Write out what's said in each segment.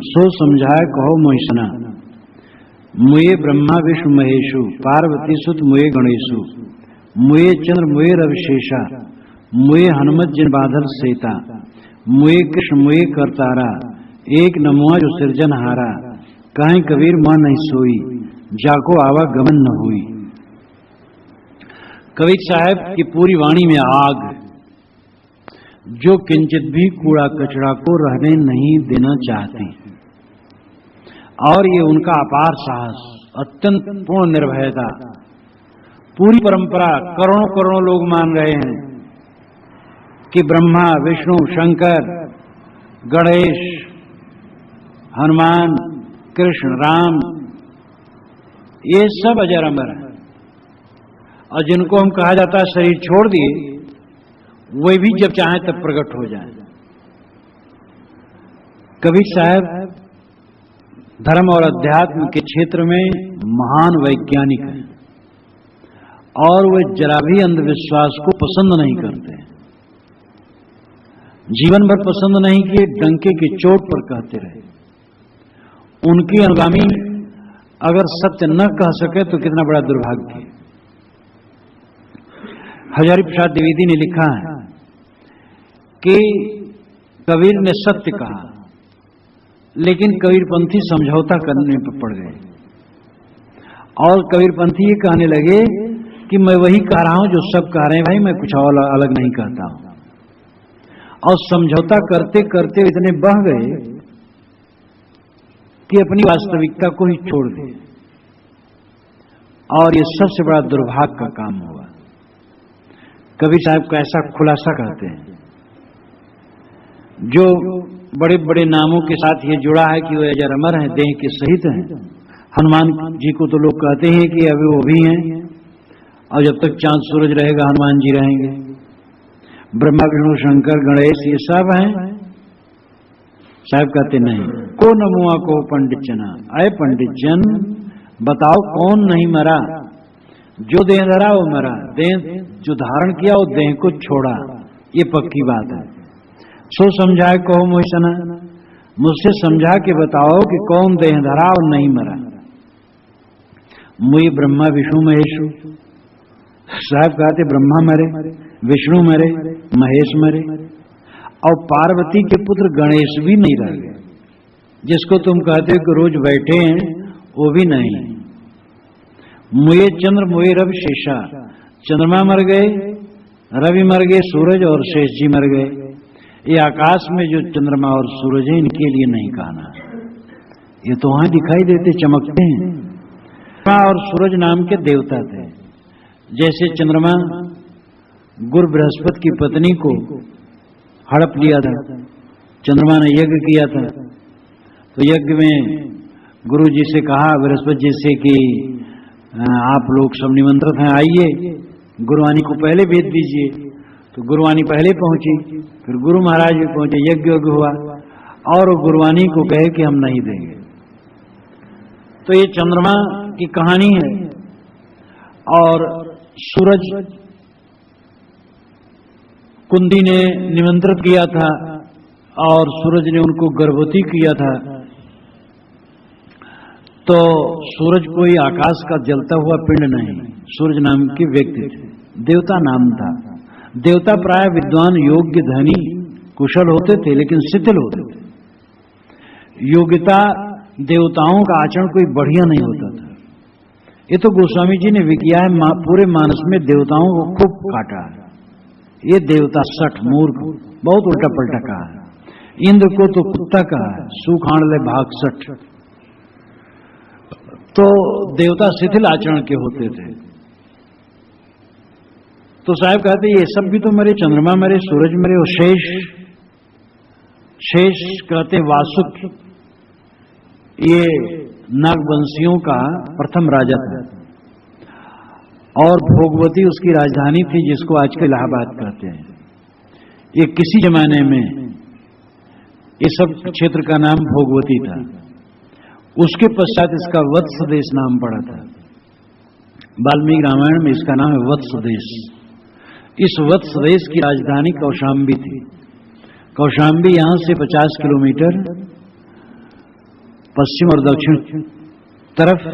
सो समझाए कहो मोहिसना। मुये ब्रह्मा विष्णु महेशु, पार्वती सुत मुये गणेशु, मुये चंद्र मुये रविशेषा, मुये हनुमत जिन बादल सेता, मुये कृष्ण मुये करतारा, एक नमुआ जो सृजन हारा, कहीं कबीर मां नहीं सोई, जाको आवागमन न हुई। कबीर साहब की पूरी वाणी में आग, जो किंचित भी कूड़ा कचरा को रहने नहीं देना चाहती, और ये उनका अपार साहस, अत्यंत पूर्ण निर्भयता। पूरी परंपरा करोड़ों करोड़ों लोग मान रहे हैं कि ब्रह्मा विष्णु शंकर गणेश हनुमान कृष्ण राम ये सब अजर अमर है, और जिनको हम कहा जाता है शरीर छोड़ दिए, वे भी जब चाहे तब प्रकट हो जाए। कबीर साहब धर्म और अध्यात्म के क्षेत्र में महान वैज्ञानिक हैं, और वे जरा भी अंधविश्वास को पसंद नहीं करते। जीवन भर पसंद नहीं किए, डंके की चोट पर कहते रहे। उनके अनुगामी अगर सत्य न कह सके तो कितना बड़ा दुर्भाग्य है। हजारी प्रसाद द्विवेदी ने लिखा है कि कबीर ने सत्य कहा, लेकिन कबीरपंथी समझौता करने पर पड़ गए, और कबीरपंथी ये कहने लगे कि मैं वही कह रहा हूं जो सब कह रहे हैं भाई, मैं कुछ और अलग नहीं कहता हूं। और समझौता करते करते इतने बह गए कि अपनी वास्तविकता को ही छोड़ दिए, और ये सबसे बड़ा दुर्भाग्य का काम हुआ। कबीर साहब का ऐसा खुलासा करते हैं, जो बड़े बड़े नामों के साथ ये जुड़ा है कि वे अजर अमर हैं, देह के सहित हैं। हनुमान जी को तो लोग कहते हैं कि अभी वो भी हैं, और जब तक चांद सूरज रहेगा हनुमान जी रहेंगे। ब्रह्मा विष्णु शंकर गणेश ये सब हैं। साहब कहते नहीं, को नमुआ को पंडित जना, अय पंडित जन बताओ कौन नहीं मरा, जो देह धरा वो मरा, देह जो धारण किया वो देह को छोड़ा, ये पक्की बात है। सो समझाए कहो मोहिसना, मुझसे समझा के बताओ कि कौन देह धरा और नहीं मरा। मुझे ब्रह्मा विष्णु महेशु, साहब कहते ब्रह्मा मरे, विष्णु मरे, महेश मरे, और पार्वती के पुत्र गणेश भी नहीं रह गए, जिसको तुम कहते हो कि रोज बैठे हैं, वो भी नहीं। मुझे चंद्र मुझे रवि शेषा, चंद्रमा मर गए, रवि मर गए, सूरज और शेष जी मर गए। ये आकाश में जो चंद्रमा और सूरज है, इनके लिए नहीं कहना, ये तो वहां दिखाई देते, चमकते हैं। चंद्रमा और सूरज नाम के देवता थे। जैसे चंद्रमा गुरु बृहस्पति की पत्नी को हड़प लिया था, चंद्रमा ने यज्ञ किया था, तो यज्ञ में गुरु जी से कहा बृहस्पति जी से कि आप लोग सब निमंत्रित हैं, आइए, गुरुवाणी को पहले भेज दीजिए। तो गुरुवाणी पहले पहुंची, फिर गुरु महाराज भी पहुंचे, यज्ञ हुआ, और गुरुवाणी को कहे कि हम नहीं देंगे। तो ये चंद्रमा की कहानी है। और सूरज कुंती ने निमंत्रित किया था, और सूरज ने उनको गर्भवती किया था। तो सूरज कोई आकाश का जलता हुआ पिंड नहीं, सूरज नाम के व्यक्ति थे, देवता नाम था। देवता प्राय विद्वान योग्य धनी कुशल होते थे, लेकिन शिथिल होते थे। योग्यता देवताओं का आचरण कोई बढ़िया नहीं होता था। ये तो गोस्वामी जी ने विकिया है, पूरे मानस में देवताओं को खूब काटा है। ये देवता सठ मूर्ख, बहुत उल्टा पलटा कहा है। इंद्र को तो कुत्ता कहा है, सुखाण ले भाग सठ। तो देवता शिथिल आचरण के होते थे। तो साहब कहते ये सब भी तो मरे, चंद्रमा मरे, सूरज मरे, और शेष कहते वासुक, ये नागवंशियों का प्रथम राजा था, और भोगवती उसकी राजधानी थी, जिसको आजकल इलाहाबाद कहते हैं। ये किसी जमाने में ये सब क्षेत्र का नाम भोगवती था। उसके पश्चात इसका वत्स देश नाम पड़ा था। वाल्मीकि रामायण में इसका नाम है वत्स देश। इस वत्स देश की राजधानी कौशाम्बी थी। कौशाम्बी यहां से 50 किलोमीटर पश्चिम और दक्षिण तरफ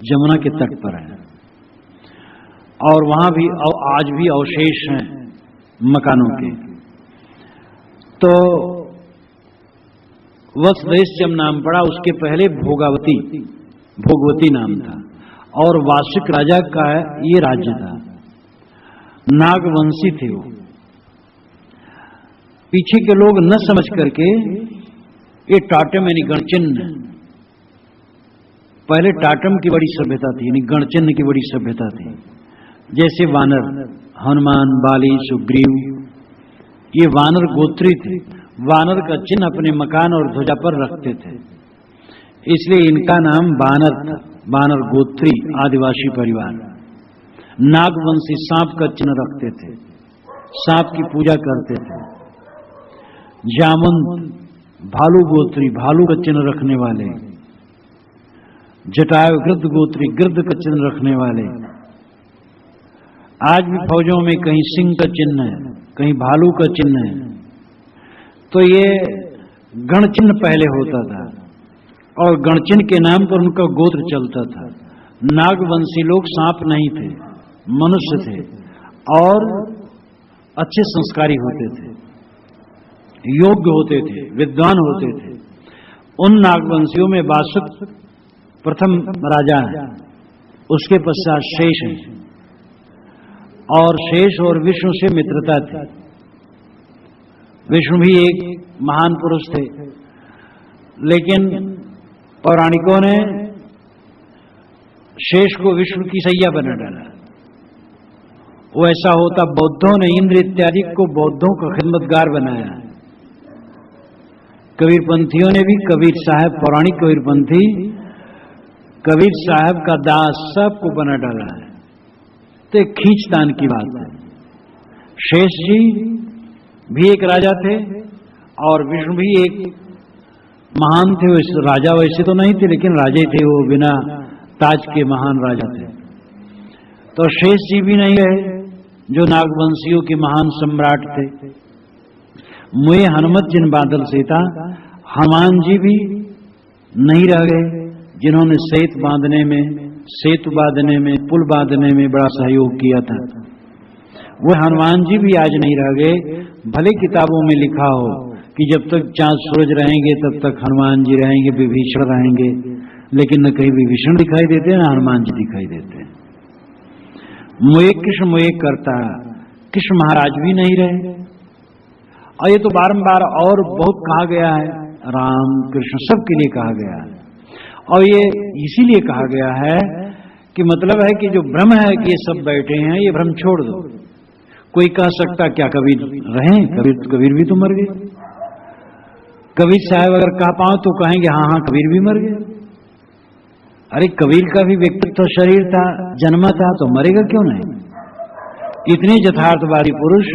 जमुना के तट पर है, और वहां भी आज भी अवशेष हैं मकानों के। तो वत्सदेश जब नाम पड़ा, उसके पहले भोगवती नाम था, और वासिक राजा का ये राज्य था। नागवंशी थे वो। पीछे के लोग न समझ करके ये टाटम यानी गणचिन्ह, पहले टाटम की बड़ी सभ्यता थी, यानी गणचिन्ह की बड़ी सभ्यता थी। जैसे वानर, हनुमान, बाली, सुग्रीव, ये वानर गोत्री थे। वानर का चिन्ह अपने मकान और ध्वजा पर रखते थे, इसलिए इनका नाम वानर था। वानर गोत्री आदिवासी परिवार। नागवंशी सांप का चिन्ह रखते थे, सांप की पूजा करते थे। जामवंत भालू गोत्री, भालू का चिन्ह रखने वाले। जटायु गृध्र गोत्री, गृध्र का चिन्ह रखने वाले। आज भी फौजों में कहीं सिंह का चिन्ह है, कहीं भालू का चिन्ह है। तो ये गण चिन्ह पहले होता था, और गण चिन्ह के नाम पर उनका गोत्र चलता था। नागवंशी लोग सांप नहीं थे, मनुष्य थे, और अच्छे संस्कारी होते थे, योग्य होते थे, विद्वान होते थे। उन नागवंशियों में वासुक प्रथम राजा है, उसके पश्चात शेष है, और शेष और विष्णु से मित्रता थी। विष्णु भी एक महान पुरुष थे, लेकिन पौराणिकों ने शेष को विष्णु की सैया बना डाला। वो ऐसा होता, बौद्धों ने इंद्र इत्यादि को बौद्धों का खिदमतगार बनाया। कबीरपंथियों ने भी, कबीर साहब, पौराणिक कबीरपंथी कबीर साहब का दास सबको बना डाला है। तो एक खींचतान की बात है। शेष जी भी एक राजा थे, और विष्णु भी एक महान थे। वो राजा वैसे तो नहीं थे, लेकिन राजे थे वो, बिना ताज के महान राजा थे। तो शेष जी भी नहीं रहे, जो नागवंशियों के महान सम्राट थे। मुए हनुमत जिन बादल सीता, हनुमान जी भी नहीं रह गए, जिन्होंने सेतु बांधने में, पुल बांधने में बड़ा सहयोग किया था। वो हनुमान जी भी आज नहीं रह गए। भले किताबों में लिखा हो कि जब तक चांद सूरज रहेंगे तब तक हनुमान जी रहेंगे, विभीषण रहेंगे, लेकिन न कहीं विभीषण दिखाई देते हैं, न हनुमान जी दिखाई देते हैं। मुए कृष्ण मुए करता, कृष्ण महाराज भी नहीं रहे। और ये तो बारंबार और बहुत कहा गया है, राम कृष्ण सबके लिए कहा गया है। और ये इसीलिए कहा गया है कि मतलब है कि जो भ्रम है कि ये सब बैठे हैं, ये भ्रम छोड़ दो। कोई कह सकता क्या कबीर रहे? कबीर भी तो मर गए। कबीर साहब अगर कह पाओ तो कहेंगे हाँ हाँ कबीर भी मर गए। अरे कबीर का भी व्यक्तित्व, शरीर था, जन्मा था, तो मरेगा क्यों नहीं? इतने यथार्थवादी पुरुष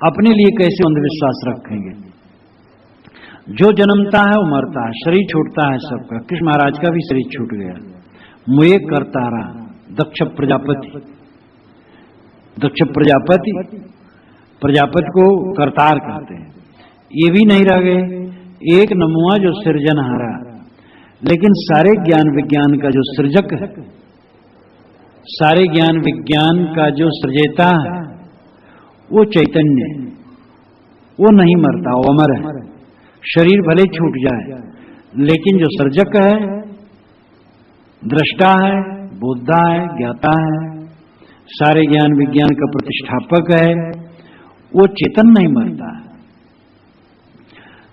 अपने लिए कैसे अंधविश्वास रखेंगे? जो जन्मता है वो मरता है, शरीर छूटता है सबका। कृष्ण महाराज का भी शरीर छूट गया। मुए करतारा, दक्ष प्रजापति को करतार कहते हैं। ये भी नहीं रह गए। एक नमुआ जो सृजनहारा, लेकिन सारे ज्ञान विज्ञान का जो सृजक है, सारे ज्ञान विज्ञान का जो सृजेता है, वो चैतन्य है, वो नहीं मरता, वो अमर है। शरीर भले छूट जाए, लेकिन जो सर्जक है, दृष्टा है, बोधा है, ज्ञाता है, सारे ज्ञान विज्ञान का प्रतिष्ठापक है, वो चेतन नहीं मरता है।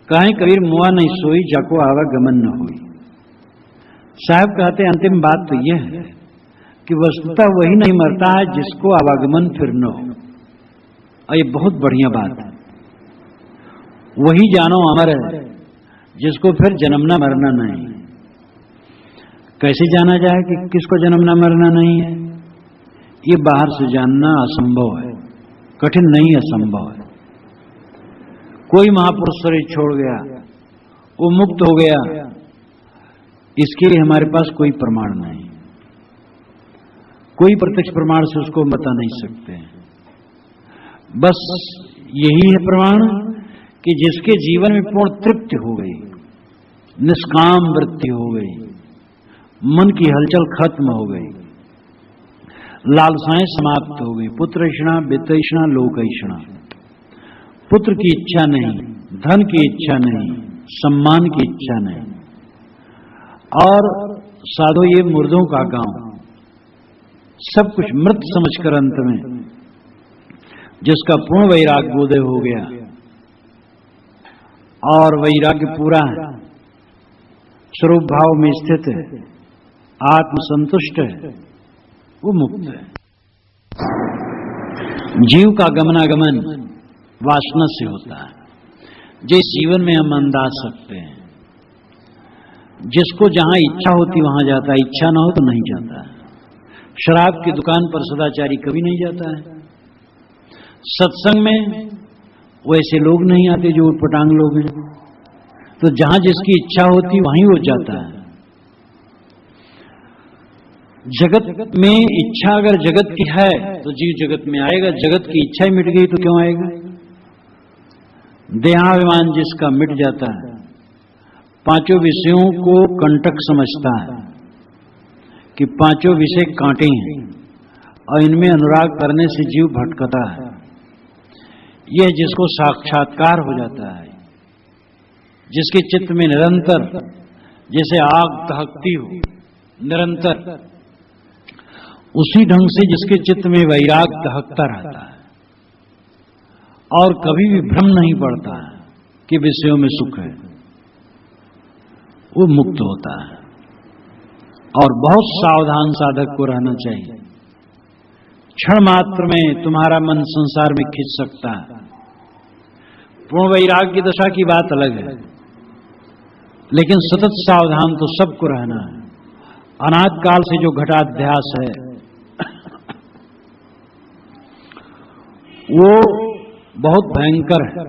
कहें कबीर मुआ नहीं सोई, जाको आवागमन न हुई। साहब कहते हैं अंतिम बात तो यह है कि वस्तुतः वही नहीं मरता है जिसको आवागमन फिर न हो। और ये बहुत बढ़िया बात है। वही जानो अमर है जिसको फिर जन्मना मरना नहीं। कैसे जाना जाए कि किसको जन्मना मरना नहीं है? ये बाहर से जानना असंभव है, कठिन नहीं, असंभव है। कोई महापुरुष शरीर छोड़ गया, वो मुक्त हो गया, इसके लिए हमारे पास कोई प्रमाण नहीं, कोई प्रत्यक्ष प्रमाण से उसको बता नहीं सकते। बस यही है प्रमाण कि जिसके जीवन में पूर्ण तृप्ति हो गई, निष्काम वृत्ति हो गई, मन की हलचल खत्म हो गई, लालसाएं समाप्त हो गई। पुत्र इच्छा, वित्त इच्छा, लोक इच्छा। पुत्र की इच्छा नहीं, धन की इच्छा नहीं, सम्मान की इच्छा नहीं। और साधो ये मुर्दों का गांव, सब कुछ मृत समझकर अंत में जिसका पूर्ण वैराग्य उदय हो गया और वैराग्य पूरा है, स्वरूप भाव में स्थित है, आत्म संतुष्ट है, वो मुक्त है। जीव का गमनागमन वासना से होता है। जिस जीवन में हम अंदाज सकते हैं, जिसको जहां इच्छा होती वहां जाता है, इच्छा ना हो तो नहीं जाता है। शराब की दुकान पर सदाचारी कभी नहीं जाता है। सत्संग में वैसे लोग नहीं आते जो उटपटांग लोग हैं। तो जहां जिसकी इच्छा होती वहीं वो जाता है। जगत में इच्छा अगर जगत की है तो जीव जगत में आएगा। जगत की इच्छा ही मिट गई तो क्यों आएगा? देहाभिमान जिसका मिट जाता है, पांचों विषयों को कंटक समझता है कि पांचों विषय कांटे हैं और इनमें अनुराग करने से जीव भटकता है। यह जिसको साक्षात्कार हो जाता है, जिसके चित्त में निरंतर जैसे आग दहकती हो निरंतर, उसी ढंग से जिसके चित्त में वैराग दहकता रहता है और कभी भी भ्रम नहीं पड़ता है कि विषयों में सुख है, वो मुक्त होता है। और बहुत सावधान साधक को रहना चाहिए। क्षण मात्र में तुम्हारा मन संसार में खिंच सकता है। पूर्ण वैराग्य की दशा की बात अलग है, लेकिन सतत सावधान तो सबको रहना है। अनाद काल से जो घटाध्यास है वो बहुत भयंकर है।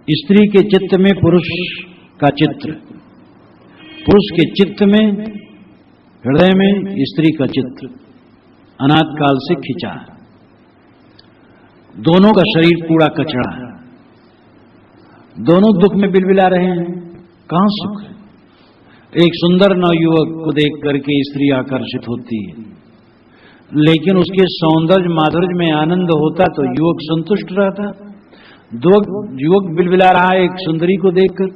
स्त्री के चित्त में पुरुष का चित्र, पुरुष के चित्त में हृदय में स्त्री का चित्र अनाद काल से खिंचा है। दोनों का शरीर कूड़ा कचरा है, दोनों दुख में बिलबिला रहे हैं, कहां सुख है? एक सुंदर नवयुवक को देख करके स्त्री आकर्षित होती है, लेकिन उसके सौंदर्य माधुर्य में आनंद होता तो युवक संतुष्ट रहता। युवक बिलबिला रहा है एक सुंदरी को देखकर,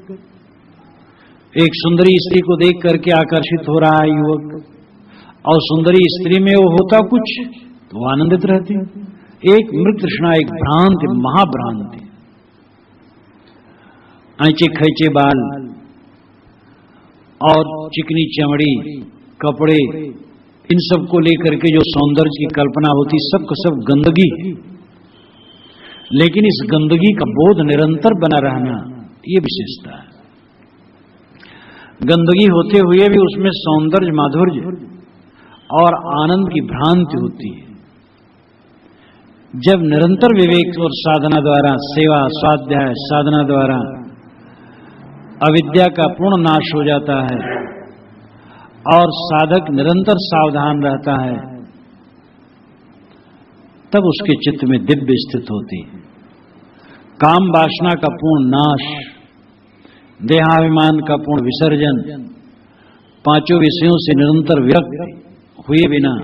एक सुंदरी स्त्री को देख करके आकर्षित हो रहा है युवक, और सुंदरी स्त्री में वो होता कुछ तो वो आनंदित रहती। एक मृग तृष्णा, एक भ्रांति, महाभ्रांति। ऐचे खैचे बाल और चिकनी चमड़ी, कपड़े, इन सब को लेकर के जो सौंदर्य की कल्पना होती, सब का सब गंदगी है। लेकिन इस गंदगी का बोध निरंतर बना रहना, ये विशेषता है। गंदगी होते हुए भी उसमें सौंदर्य, माधुर्य और आनंद की भ्रांति होती है। जब निरंतर विवेक और साधना द्वारा, सेवा स्वाध्याय साधना द्वारा अविद्या का पूर्ण नाश हो जाता है और साधक निरंतर सावधान रहता है, तब उसके चित्त में दिव्य स्थित होती है। काम वासना का पूर्ण नाश, देहाभिमान का पूर्ण विसर्जन, पांचों विषयों से निरंतर विरक्त हुए बिना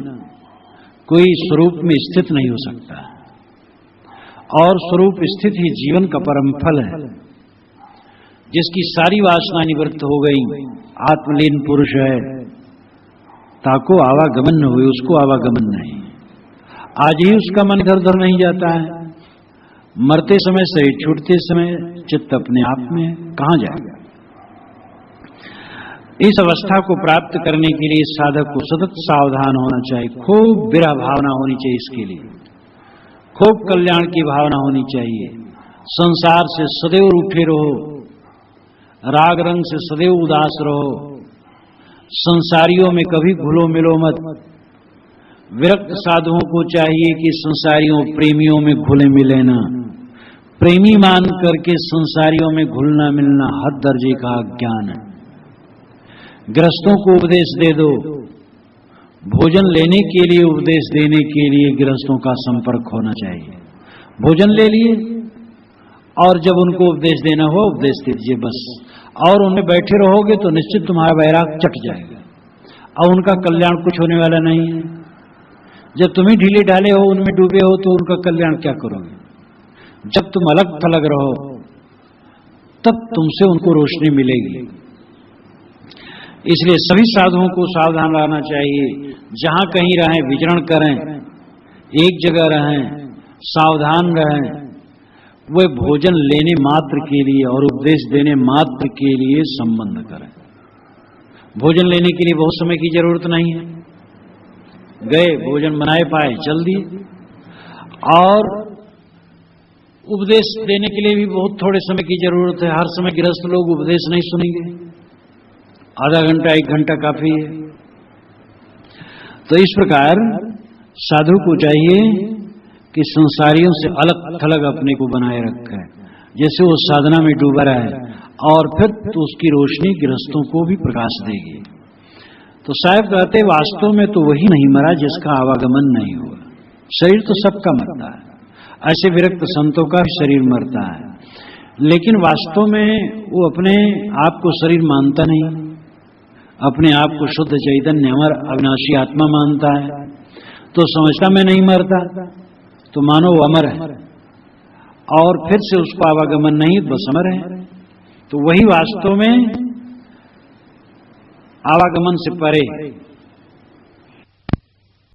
कोई स्वरूप में स्थित नहीं हो सकता। और स्वरूप स्थित ही जीवन का परम फल है। जिसकी सारी वासना निवृत्त हो गई, आत्मलीन पुरुष है, ताको आवागमन न हुए, उसको आवागमन नहीं। आज ही उसका मन इधर उधर नहीं जाता है। मरते समय शरीर छूटते समय चित्त अपने आप में कहां जाएगा? इस अवस्था को प्राप्त करने के लिए साधक को सतत सावधान होना चाहिए। खूब विरह भावना होनी चाहिए, इसके लिए खूब कल्याण की भावना होनी चाहिए। संसार से सदैव रूठे रहो, राग रंग से सदैव उदास रहो, संसारियों में कभी घुलो मिलो मत। विरक्त साधुओं को चाहिए कि संसारियों प्रेमियों में घुले मिले ना। प्रेमी मान करके संसारियों में घुलना मिलना हद दर्जे का अज्ञान है। गृहस्थों को उपदेश दे दो, भोजन लेने के लिए उपदेश देने के लिए गृहस्थों का संपर्क होना चाहिए। भोजन ले लिए और जब उनको उपदेश देना हो उपदेश दीजिए बस। और उनमें बैठे रहोगे तो निश्चित तुम्हारा वैराग चट जाएगा और उनका कल्याण कुछ होने वाला नहीं है। जब तुम ही ढीले ढाले हो, उनमें डूबे हो, तो उनका कल्याण क्या करोगे? जब तुम अलग थलग रहो तब तुमसे उनको रोशनी मिलेगी। इसलिए सभी साधुओं को सावधान रहना चाहिए। जहां कहीं रहें, विचरण करें, एक जगह रहें, सावधान रहें। वे भोजन लेने मात्र के लिए और उपदेश देने मात्र के लिए संबंध करें। भोजन लेने के लिए बहुत समय की जरूरत नहीं है, गए भोजन बनाए पाए चल दिए। और उपदेश देने के लिए भी बहुत थोड़े समय की जरूरत है। हर समय गृहस्थ लोग उपदेश नहीं सुनेंगे, आधा घंटा 1 घंटा काफी है। तो इस प्रकार साधु को चाहिए कि संसारियों से अलग थलग अपने को बनाए रखे, जैसे वो साधना में डूबा रहे और फिर तो उसकी रोशनी गृहस्थों को भी प्रकाश देगी। तो साहब कहते वास्तव में तो वही नहीं मरा जिसका आवागमन नहीं हुआ। शरीर तो सबका मरता है, ऐसे विरक्त संतों का भी शरीर मरता है, लेकिन वास्तव में वो अपने आप को शरीर मानता नहीं, अपने आप को शुद्ध चैतन्य अमर अविनाशी आत्मा मानता है। तो समझता मैं नहीं मरता, तो मानो वो अमर है और फिर से उसको आवागमन नहीं, बस अमर है। तो वही वास्तव में आवागमन से परे